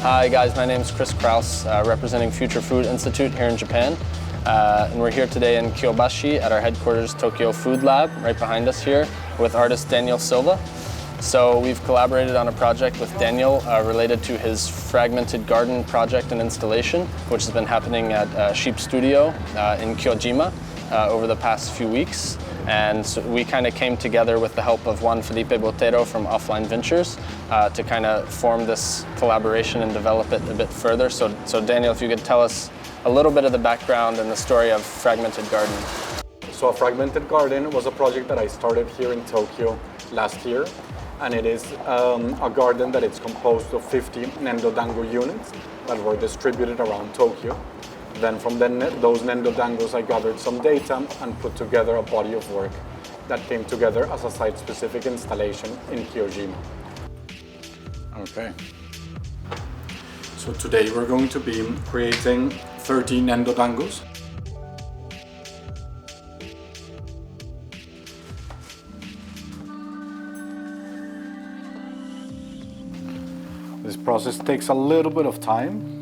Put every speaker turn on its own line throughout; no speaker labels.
Hi guys, my name is Chris Kraus, representing Future Food Institute here in Japan. And we're here today in Kyobashi at our headquarters Tokyo Food Lab, right behind us here, with artist Daniel Silva. So we've collaborated on a project with Daniel related to his Fragmented Garden project and installation, which has been happening at Sheep Studio in Kyojima over the past few weeks. And so we kind of came together with the help of Juan Felipe Botero from Offline Ventures to kind of form this collaboration and develop it a bit further. So Daniel, if you could tell us a little bit of the background and the story of Fragmented Garden.
So Fragmented Garden was a project that I started here in Tokyo last year, and it is a garden that is composed of 50 Nendo Dango units that were distributed around Tokyo. Then from those Nendo Dangos, I gathered some data and put together a body of work that came together as a site-specific installation in Kyojima. Okay. So today we're going to be creating 30 Nendo Dangos. This process takes a little bit of time.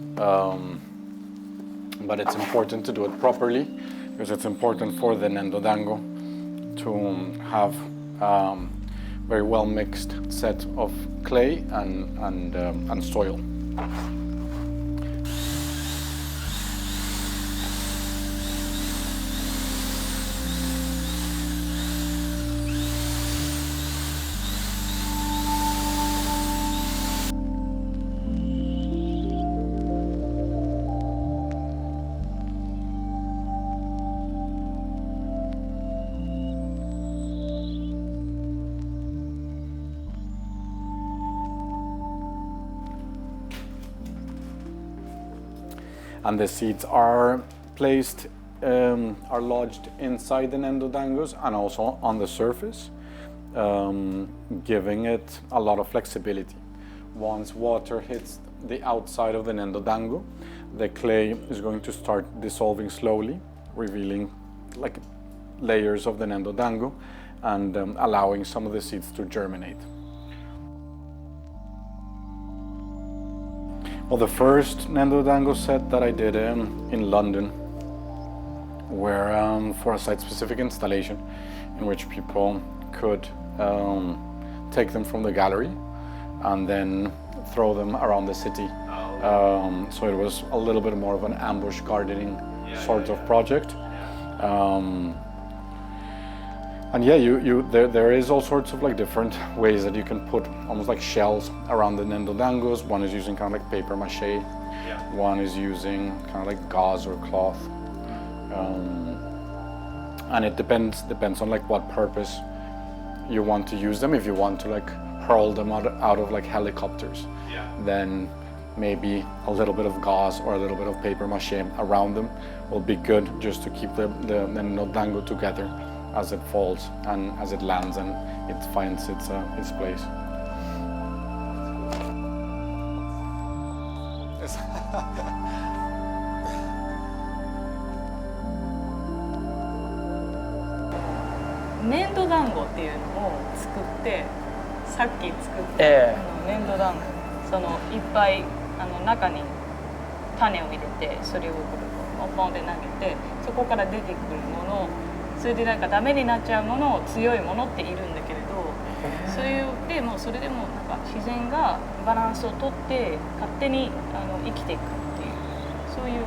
But it's important to do it properly because it's important for the Nendo Dango to have very well mixed set of clay and soil. And the seeds are placed, are lodged inside the Nendo Dangos and also on the surface, giving it a lot of flexibility. Once water hits the outside of the Nendo Dango, the clay is going to start dissolving slowly, revealing like layers of the Nendo Dango and allowing some of the seeds to germinate. Well, the first Nendo Dango set that I did in London were for a site-specific installation in which people could take them from the gallery and then throw them around the city. So it was a little bit more of an ambush gardening sort of project. And yeah, there is all sorts of like different ways that you can put almost like shells around the Nendo Dangos. One is using kind of like paper mache. One is using kind of like gauze or cloth. And it depends on like what purpose you want to use them. If you want to like hurl them out of like helicopters, then maybe a little bit of gauze or a little bit of paper mache around them will be good just to keep the Nendo Dango together as it falls and as it lands and it finds its place.
Nendo Dango っていうのを作って、さっき作ったNendo Dango、そのいっぱい中に種を入れて、それをポンポンで投げて、そこから出てくるもの。それでなんかダメになっちゃうもの、強いものっているんだけれど、それでも自然がバランスをとって勝手に生きていくっていうそういう。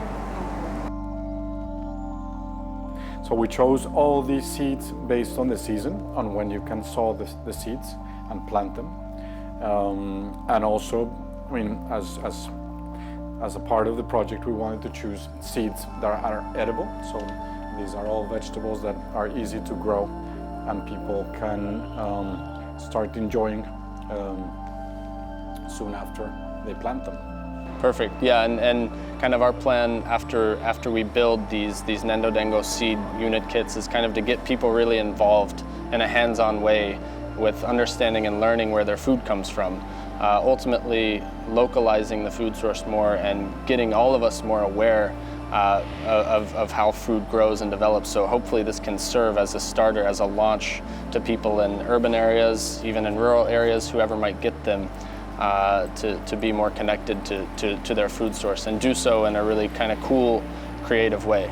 So we chose all these seeds based on the season, on when you can sow the seeds and plant them, and also, I mean, as a part of the project, we wanted to choose seeds that are edible. So these are all vegetables that are easy to grow and people can start enjoying soon after they plant them.
Perfect. Yeah, and kind of our plan after we build these Nendo Dango seed unit kits is kind of to get people really involved in a hands-on way with understanding and learning where their food comes from. Ultimately, localizing the food source more and getting all of us more aware of how food grows and develops. So hopefully this can serve as a starter, as a launch to people in urban areas, even in rural areas, whoever might get them, to be more connected to their food source and do so in a really kind of cool, creative way.